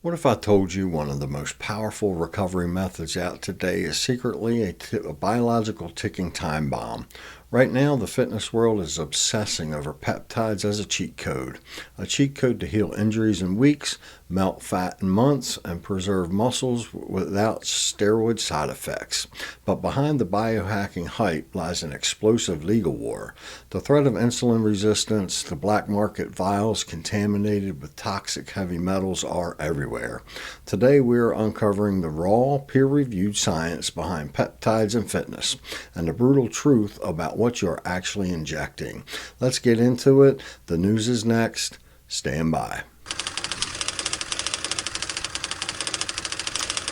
What if I told you one of the most powerful recovery methods out today is secretly a biological ticking time bomb? Right now, the fitness world is obsessing over peptides as a cheat code to heal injuries in weeks, melt fat in months, and preserve muscles without steroid side effects. But behind the biohacking hype lies an explosive legal war. The threat of insulin resistance, the black market vials contaminated with toxic heavy metals are everywhere. Today, we are uncovering the raw, peer-reviewed science behind peptides and fitness, and the brutal truth about what you're actually injecting. Let's get into it. The news is next. Stand by.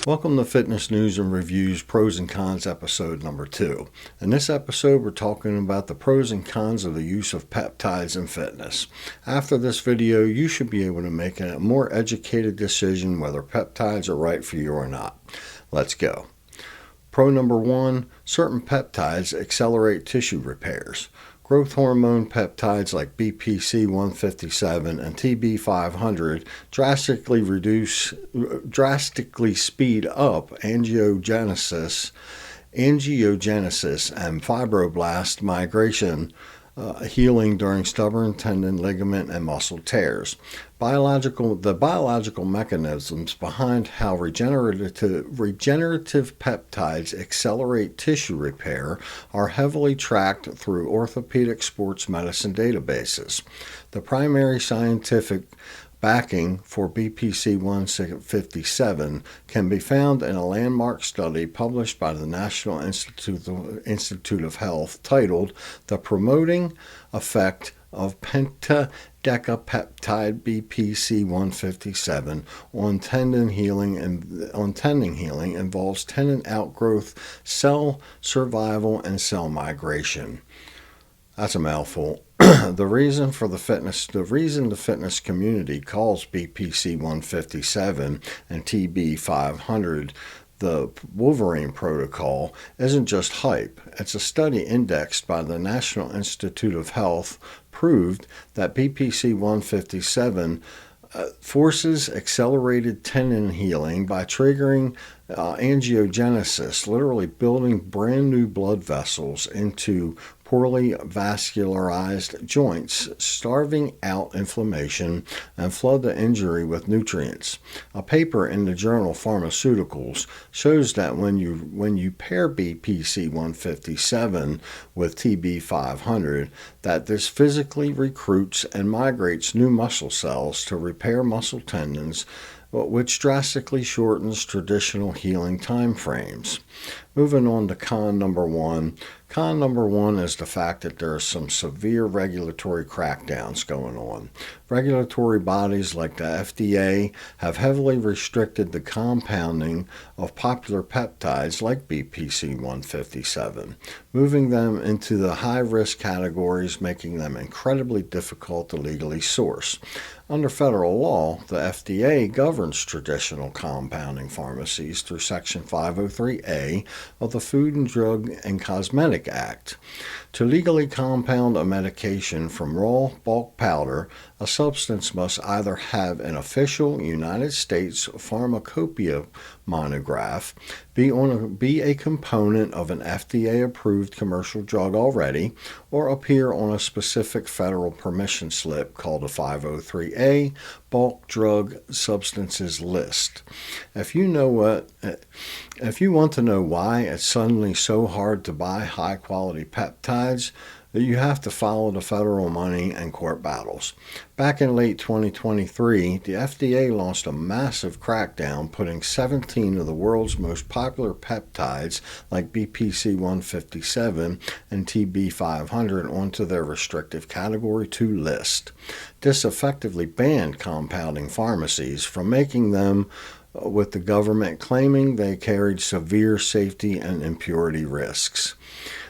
Welcome to Fitness News and Reviews Pros and Cons episode number 2. In this episode, we're talking about the pros and cons of the use of peptides in fitness. After this video, you should be able to make a more educated decision whether peptides are right for you or not. Let's go. Pro number 1, certain peptides accelerate tissue repairs. Growth hormone peptides like BPC 157 and TB 500 drastically speed up angiogenesis and fibroblast migration, healing during stubborn tendon, ligament, and muscle tears. The biological mechanisms behind how regenerative peptides accelerate tissue repair are heavily tracked through orthopedic sports medicine databases. The primary scientific backing for BPC 157 can be found in a landmark study published by the National Institute of Health titled The Promoting Effect of Pentadecapeptide BPC 157 on tendon healing involves tendon outgrowth, cell survival, and cell migration. That's a mouthful. The reason the fitness community calls BPC 157 and TB 500 the Wolverine protocol isn't just hype. It's a study indexed by the National Institute of Health proved that BPC 157 forces accelerated tendon healing by triggering angiogenesis, literally building brand new blood vessels into poorly vascularized joints, starving out inflammation and flood the injury with nutrients. A paper in the journal Pharmaceuticals shows that when you pair BPC 157 with TB 500, that this physically recruits and migrates new muscle cells to repair muscle tendons, which drastically shortens traditional healing time frames. Moving on to con number 1. Con number 1 is the fact that there are some severe regulatory crackdowns going on. Regulatory bodies like the FDA have heavily restricted the compounding of popular peptides like BPC 157, moving them into the high-risk categories, making them incredibly difficult to legally source. Under federal law, the FDA governs traditional compounding pharmacies through Section 503A of the Food and Drug and Cosmetic Act. To legally compound a medication from raw bulk powder, a substance must either have an official United States pharmacopoeia monograph, be a component of an FDA-approved commercial drug already, or appear on a specific federal permission slip called a 503A Bulk Drug Substances List. If you want to know why it's suddenly so hard to buy high-quality peptides, you have to follow the federal money and court battles. Back in late 2023, the FDA launched a massive crackdown, putting 17 of the world's most popular peptides like BPC 157 and TB 500 onto their restrictive Category 2 list. This effectively banned compounding pharmacies from making them, with the government claiming they carried severe safety and impurity risks.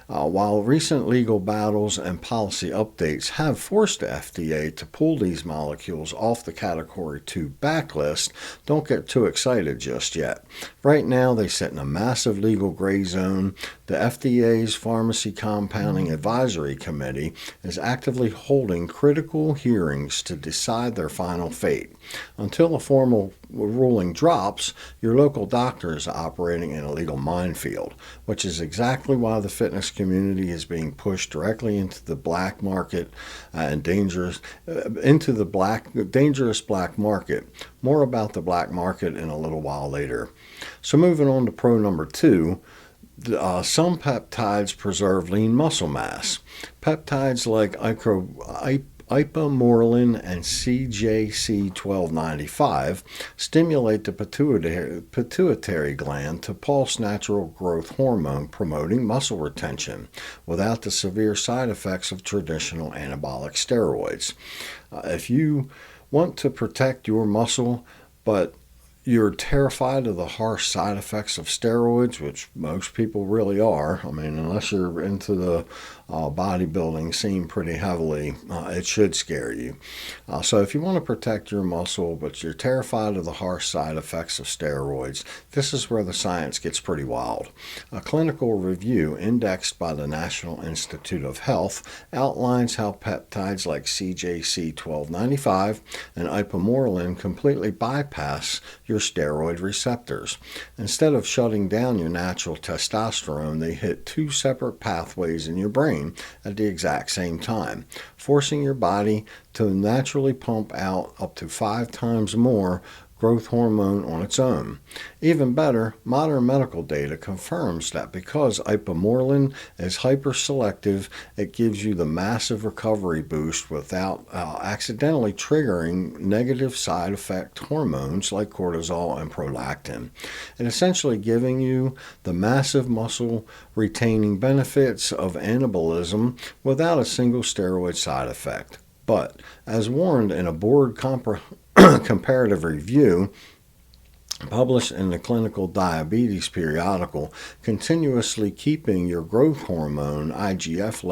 While recent legal battles and policy updates have forced the FDA to pull these molecules off the Category 2 backlist, don't get too excited just yet. Right now, they sit in a massive legal gray zone. The FDA's Pharmacy Compounding Advisory Committee is actively holding critical hearings to decide their final fate. Until a formal ruling drops, your local doctor is operating in a legal minefield, which is exactly why the fitness community is being pushed directly into the black market and dangerous black market. More about the black market in a little while later. So moving on to pro number 2. Some peptides preserve lean muscle mass. Peptides like ipamorelin and CJC1295 stimulate the pituitary gland to pulse natural growth hormone promoting muscle retention without the severe side effects of traditional anabolic steroids. If you want to protect your muscle, but you're terrified of the harsh side effects of steroids, which most people really are. I mean, unless you're into the bodybuilding scene pretty heavily, it should scare you. So if you want to protect your muscle, but you're terrified of the harsh side effects of steroids, this is where the science gets pretty wild. A clinical review indexed by the National Institute of Health outlines how peptides like CJC1295 and ipamorelin completely bypass your steroid receptors. Instead of shutting down your natural testosterone, they hit 2 separate pathways in your brain at the exact same time, forcing your body to naturally pump out up to 5 times more growth hormone on its own. Even better, modern medical data confirms that because ipamorelin is hyperselective, it gives you the massive recovery boost without accidentally triggering negative side effect hormones like cortisol and prolactin, and essentially giving you the massive muscle retaining benefits of anabolism without a single steroid side effect. But, as warned in a board comparative review published in the Clinical Diabetes periodical, continuously keeping your growth hormone IGF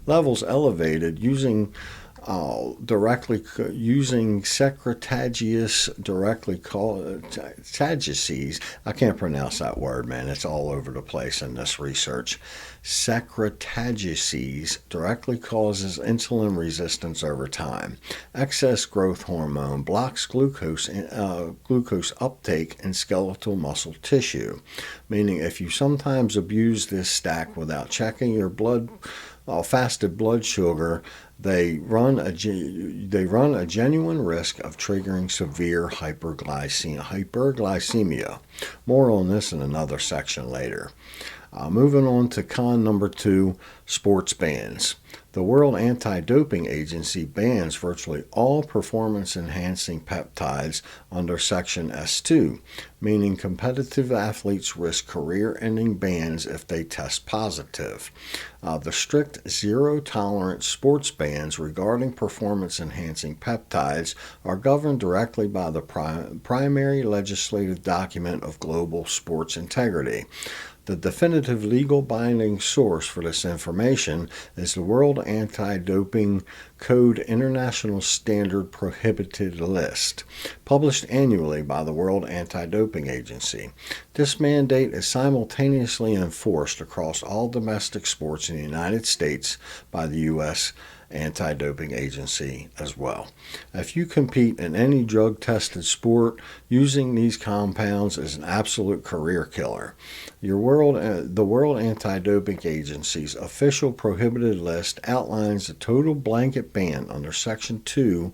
levels elevated using secretagogues. I can't pronounce that word, man. It's all over the place in this research. Secretagogues directly causes insulin resistance over time. Excess growth hormone blocks glucose uptake in skeletal muscle tissue, meaning if you sometimes abuse this stack without checking your fasted blood sugar, they run a genuine risk of triggering severe hyperglycemia. More on this in another section later. Moving on to con number 2, sports bans. The World Anti-Doping Agency bans virtually all performance-enhancing peptides under Section S2, meaning competitive athletes risk career-ending bans if they test positive. The strict zero-tolerance sports bans regarding performance-enhancing peptides are governed directly by the primary legislative document of global sports integrity. The definitive legal binding source for this information is the World Anti-Doping Code International Standard Prohibited List, published annually by the World Anti-Doping Agency. This mandate is simultaneously enforced across all domestic sports in the United States by the U.S. Anti-Doping Agency as well. If you compete in any drug-tested sport, using these compounds is an absolute career killer. The World Anti-Doping Agency's official prohibited list outlines a total blanket ban under Section S2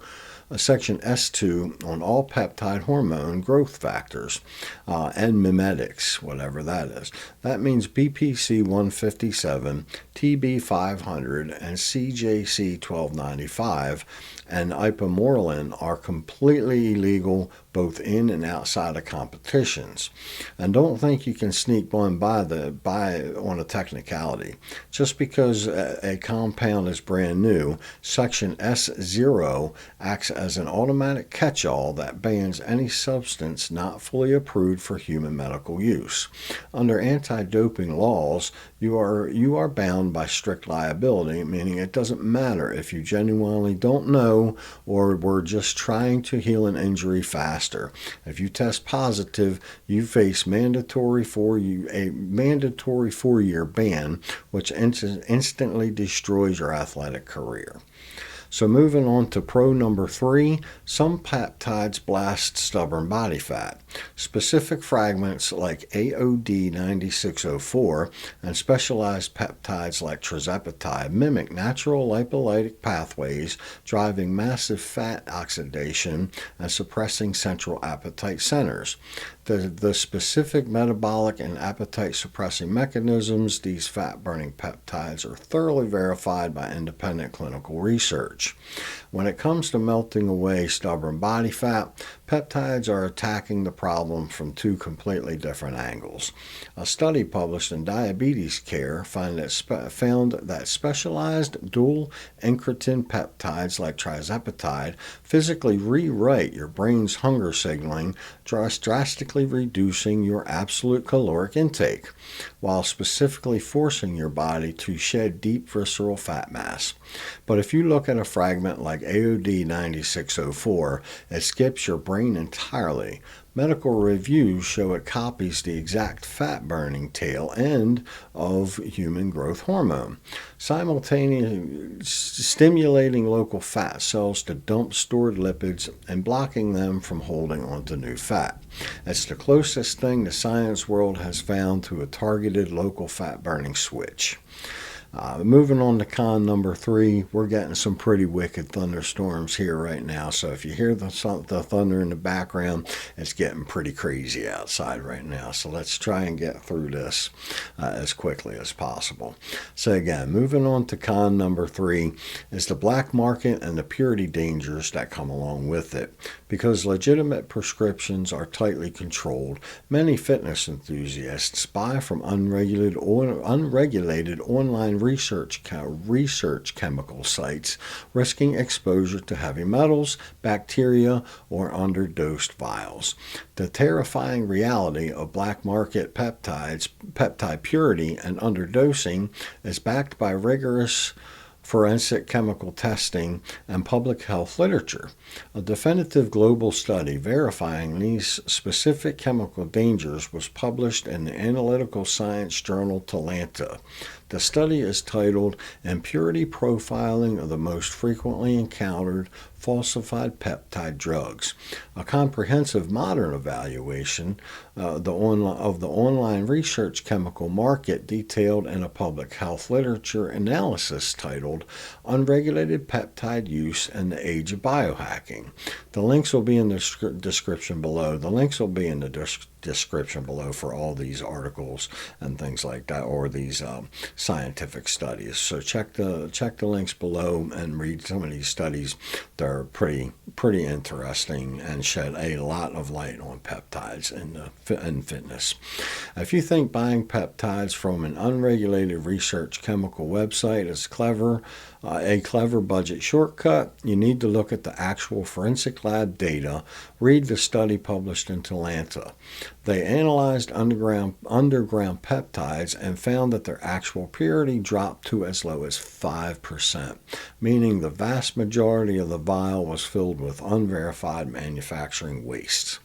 on all peptide hormone growth factors and mimetics, whatever that is. That means BPC 157, TB 500, and CJC 1295 and ipamorelin are completely illegal both in and outside of competitions. And don't think you can sneak one by on a technicality. Just because a compound is brand new, Section S0 acts as an automatic catch-all that bans any substance not fully approved for human medical use. Under anti-doping laws, you are bound by strict liability, meaning it doesn't matter if you genuinely don't know or were just trying to heal an injury faster. If you test positive, you face a mandatory 4-year ban, which instantly destroys your athletic career. So moving on to pro number 3, some peptides blast stubborn body fat. Specific fragments like AOD 9604 and specialized peptides like tirzepatide mimic natural lipolytic pathways, driving massive fat oxidation and suppressing central appetite centers. The specific metabolic and appetite suppressing mechanisms these fat burning peptides are thoroughly verified by independent clinical research. When it comes to melting away stubborn body fat, peptides are attacking the problem from 2 completely different angles. A study published in Diabetes Care found that specialized dual incretin peptides like tirzepatide physically rewrite your brain's hunger signaling, drastically reducing your absolute caloric intake, while specifically forcing your body to shed deep visceral fat mass. But if you look at a fragment like AOD 9604, it skips your brain entirely. Medical reviews show it copies the exact fat-burning tail end of human growth hormone, simultaneously stimulating local fat cells to dump stored lipids and blocking them from holding onto new fat. It's the closest thing the science world has found to a targeted local fat-burning switch. Moving on to con number 3, we're getting some pretty wicked thunderstorms here right now. So if you hear the thunder in the background, it's getting pretty crazy outside right now. So let's try and get through this as quickly as possible. So again, moving on to con number 3 is the black market and the purity dangers that come along with it. Because legitimate prescriptions are tightly controlled, many fitness enthusiasts buy from unregulated online research chemical sites, risking exposure to heavy metals, bacteria, or underdosed vials. The terrifying reality of black market peptide purity and underdosing is backed by rigorous forensic chemical testing and public health literature. A definitive global study verifying these specific chemical dangers was published in the analytical science journal Talanta. The study is titled Impurity Profiling of the Most Frequently Encountered Falsified Peptide Drugs, a comprehensive modern evaluation of the online research chemical market detailed in a public health literature analysis titled Unregulated Peptide Use in the Age of Biohacking. The links will be in the description below. The links will be in the description below for all these articles and things like that, or these scientific studies. So check the links below and read some of these studies. They're pretty interesting and shed a lot of light on peptides in fitness. If you think buying peptides from an unregulated research chemical website is a clever budget shortcut, you need to look at the actual forensic lab data. Read the study published in Talanta. They analyzed underground peptides and found that their actual purity dropped to as low as 5%, meaning the vast majority of the vial was filled with unverified manufacturing wastes.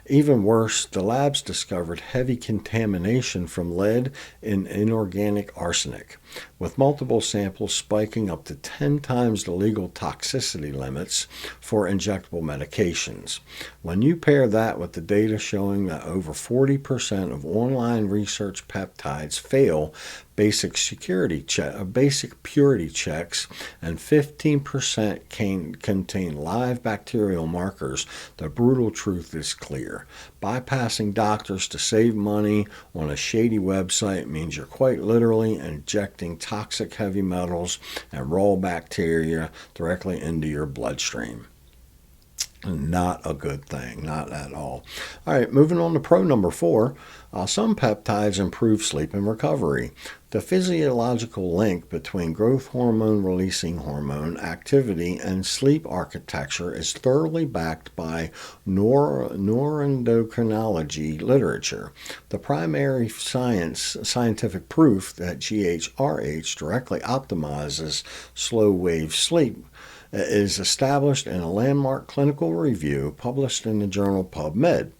Even worse, the labs discovered heavy contamination from lead and inorganic arsenic, with multiple samples spiking up to 10 times the legal toxicity limits for injectable medications. When you pair that with the data showing that over 40% of online research peptides fail basic purity checks, and 15% contain live bacterial markers, the brutal truth is clear. Bypassing doctors to save money on a shady website means you're quite literally injecting toxic heavy metals and raw bacteria directly into your bloodstream. Not a good thing, not at all. All right, moving on to pro number 4. Some peptides improve sleep and recovery. The physiological link between growth hormone releasing hormone activity and sleep architecture is thoroughly backed by neuroendocrinology literature. The primary scientific proof that GHRH directly optimizes slow-wave sleep is established in a landmark clinical review published in the journal PubMed,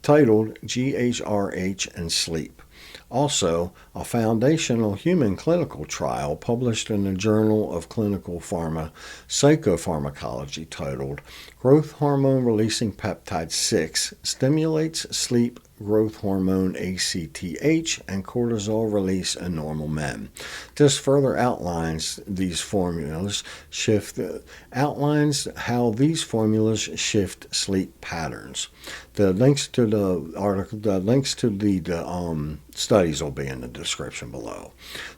titled GHRH and Sleep. Also, a foundational human clinical trial published in the Journal of Clinical Psychopharmacology titled Growth Hormone Releasing Peptide 6 Stimulates Sleep Growth Hormone ACTH and Cortisol Release in Normal Men. This further outlines how these formulas shift sleep patterns. The links to the article, the studies will be in the description below.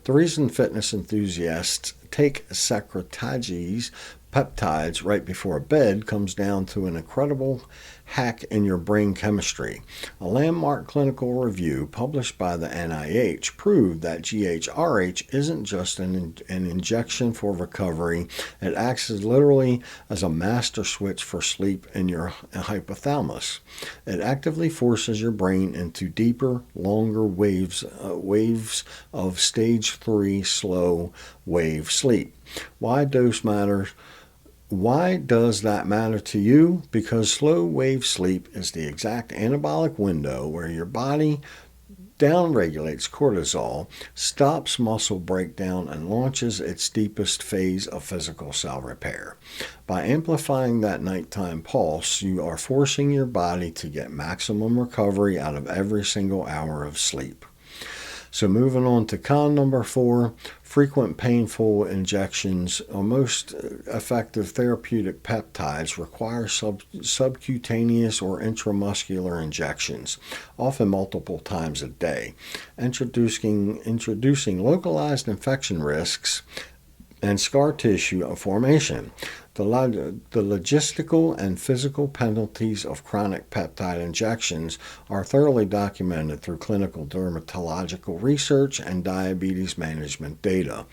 The reason fitness enthusiasts take Secretagogues peptides right before bed comes down to an incredible hack in your brain chemistry. A landmark clinical review published by the NIH proved that GHRH isn't just an injection for recovery. It acts literally as a master switch for sleep in your hypothalamus. It actively forces your brain into deeper, longer waves of stage 3 slow wave sleep. Why does that matter to you? Because slow wave sleep is the exact anabolic window where your body downregulates cortisol, stops muscle breakdown, and launches its deepest phase of physical cell repair. By amplifying that nighttime pulse, you are forcing your body to get maximum recovery out of every single hour of sleep. So moving on to con number 4, frequent painful injections. Most effective therapeutic peptides require subcutaneous or intramuscular injections, often multiple times a day, introducing localized infection risks and scar tissue formation. The logistical and physical penalties of chronic peptide injections are thoroughly documented through clinical dermatological research and diabetes management data.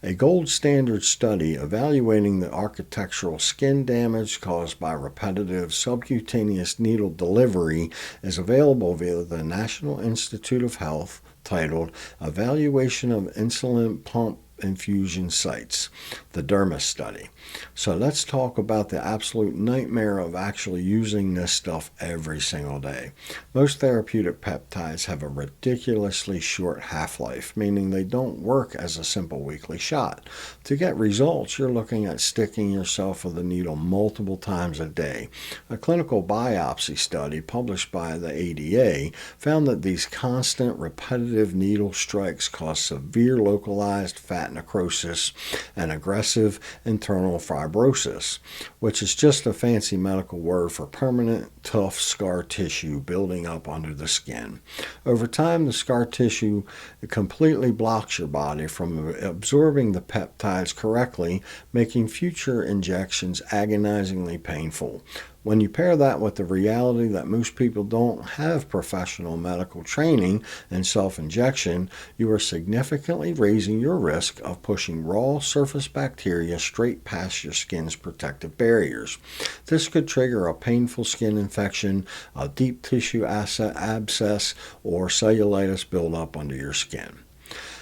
A gold standard study evaluating the architectural skin damage caused by repetitive subcutaneous needle delivery is available via the National Institute of Health, titled Evaluation of Insulin Pump Infusion Sites, the DERMIS study. So let's talk about the absolute nightmare of actually using this stuff every single day. Most therapeutic peptides have a ridiculously short half-life, meaning they don't work as a simple weekly shot. To get results, you're looking at sticking yourself with a needle multiple times a day. A clinical biopsy study published by the ADA found that these constant repetitive needle strikes cause severe localized fat necrosis and aggressive internal fibrosis, which is just a fancy medical word for permanent, tough scar tissue building up under the skin. Over time, the scar tissue completely blocks your body from absorbing the peptides correctly, making future injections agonizingly painful. When you pair that with the reality that most people don't have professional medical training in self-injection, you are significantly raising your risk of pushing raw surface bacteria straight past your skin's protective barriers. This could trigger a painful skin infection, a deep tissue abscess, or cellulitis buildup under your skin.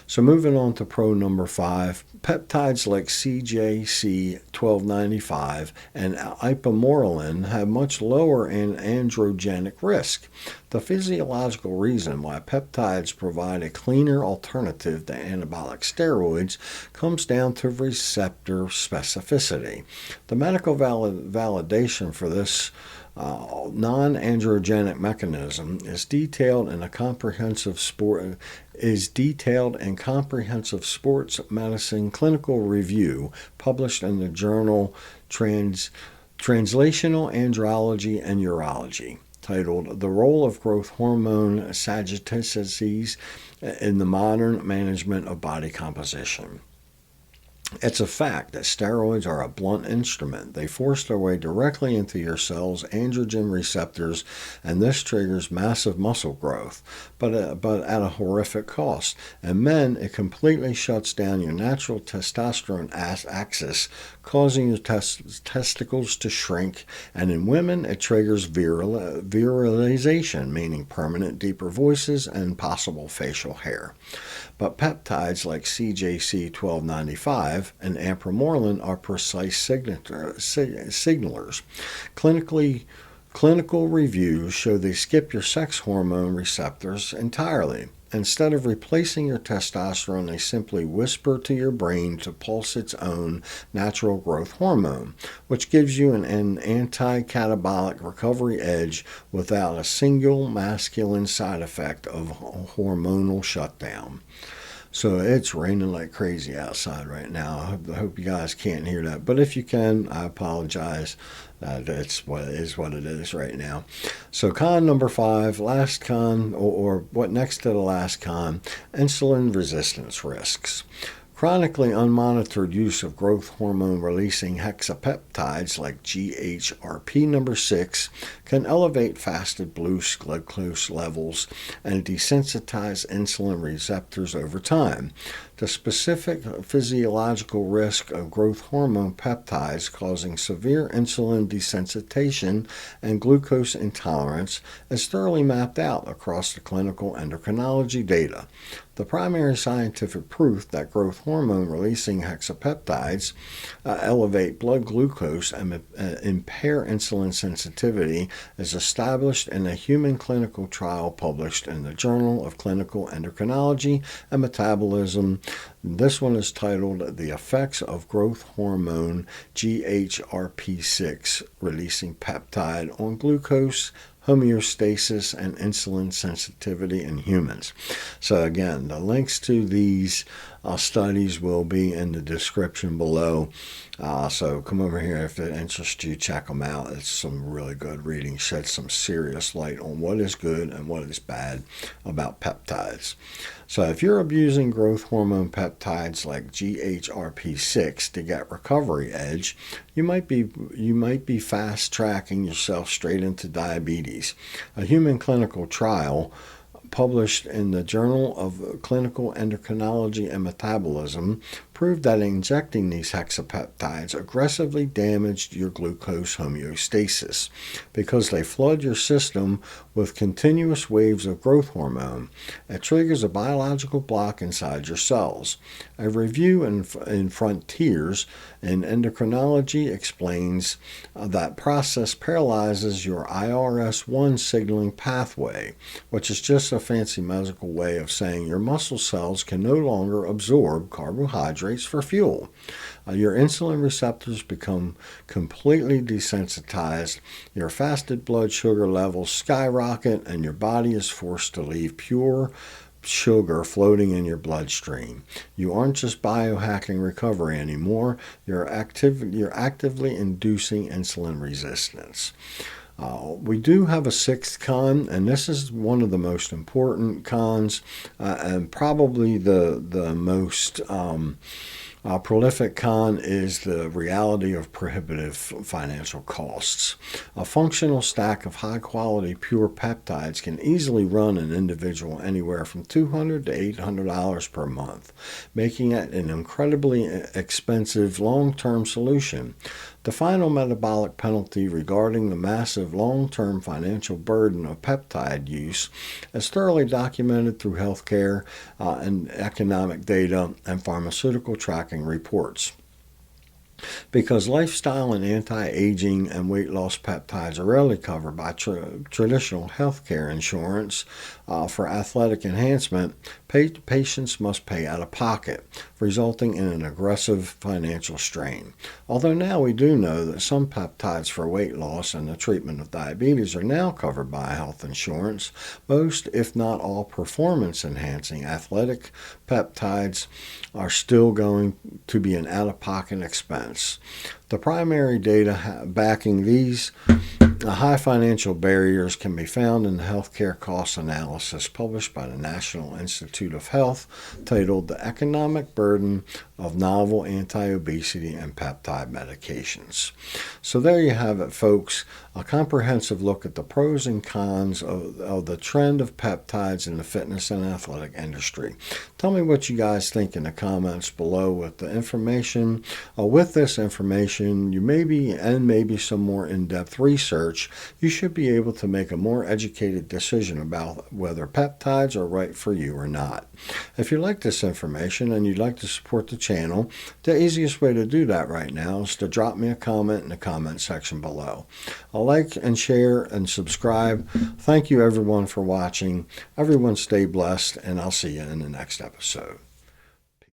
So moving on to pro number 5, peptides like CJC1295 and ipamorelin have much lower androgenic risk. The physiological reason why peptides provide a cleaner alternative to anabolic steroids comes down to receptor specificity. The medical validation for this non-androgenic mechanism is detailed in comprehensive sports medicine clinical review published in the journal Translational Andrology and Urology, titled The Role of Growth Hormone Secretagogues in the Modern Management of Body Composition. It's a fact that steroids are a blunt instrument. They force their way directly into your cells' androgen receptors, and this triggers massive muscle growth, but at a horrific cost. In men, it completely shuts down your natural testosterone axis, causing your testicles to shrink, and in women, it triggers virilization, meaning permanent deeper voices and possible facial hair. But peptides like CJC1295 and ipamorelin are precise signalers. Clinical reviews show they skip your sex hormone receptors entirely. Instead of replacing your testosterone, they simply whisper to your brain to pulse its own natural growth hormone, which gives you an anti-catabolic recovery edge without a single masculine side effect of hormonal shutdown. So it's raining like crazy outside right now. I hope you guys can't hear that. But if you can, I apologize. That's what it is right now. So con number 5, last con, or what next to the last con, insulin resistance risks. Chronically unmonitored use of growth hormone releasing hexapeptides like GHRP number 6 can elevate fasted blood glucose levels and desensitize insulin receptors over time. The specific physiological risk of growth hormone peptides causing severe insulin desensitization and glucose intolerance is thoroughly mapped out across the clinical endocrinology data. The primary scientific proof that growth hormone releasing hexapeptides elevate blood glucose and impair insulin sensitivity is established in a human clinical trial published in the Journal of Clinical Endocrinology and Metabolism. This one is titled The Effects of Growth Hormone GHRP6 Releasing Peptide on Glucose, Homeostasis, and Insulin Sensitivity in Humans. So again, the links to these studies will be in the description below. So come over here if it interests you, check them out. It's some really good reading, sheds some serious light on what is good and what is bad about peptides. So if you're abusing growth hormone peptides like GHRP6 to get recovery edge, you might be fast tracking yourself straight into diabetes. A human clinical trial published in the Journal of Clinical Endocrinology and Metabolism proved that injecting these hexapeptides aggressively damaged your glucose homeostasis because they flood your system with continuous waves of growth hormone. It triggers a biological block inside your cells. A review in Frontiers in Endocrinology explains that process paralyzes your IRS1 signaling pathway, which is just a fancy medical way of saying your muscle cells can no longer absorb carbohydrates for fuel. Your insulin receptors become completely desensitized, your fasted blood sugar levels skyrocket, and your body is forced to leave pure sugar floating in your bloodstream. You aren't just biohacking recovery anymore, you're actively inducing insulin resistance. We do have a 6th con, and this is one of the most important cons and probably the most prolific con is the reality of prohibitive financial costs. A functional stack of high-quality pure peptides can easily run an individual anywhere from $200 to $800 per month, making it an incredibly expensive long-term solution. The final metabolic penalty regarding the massive long-term financial burden of peptide use is thoroughly documented through healthcare and economic data and pharmaceutical tracking reports. Because lifestyle and anti-aging and weight loss peptides are rarely covered by traditional healthcare insurance for athletic enhancement, patients must pay out of pocket, resulting in an aggressive financial strain. Although now we do know that some peptides for weight loss and the treatment of diabetes are now covered by health insurance, most, if not all, performance-enhancing athletic peptides are still going to be an out-of-pocket expense. The primary data backing these high financial barriers can be found in the healthcare cost analysis published by the National Institute of Health titled The Economic Burden of Novel Anti-Obesity and Peptide Medications. So there you have it, folks, a comprehensive look at the pros and cons of the trend of peptides in the fitness and athletic industry. Tell me what you guys think in the comments below with the information. With this information, information, maybe some more in-depth research, you should be able to make a more educated decision about whether peptides are right for you or not. If you like this information and you'd like to support the channel, the easiest way to do that right now is to drop me a comment in the comment section below. I'll like and share and subscribe. Thank you everyone for watching. Everyone stay blessed, and I'll see you in the next episode.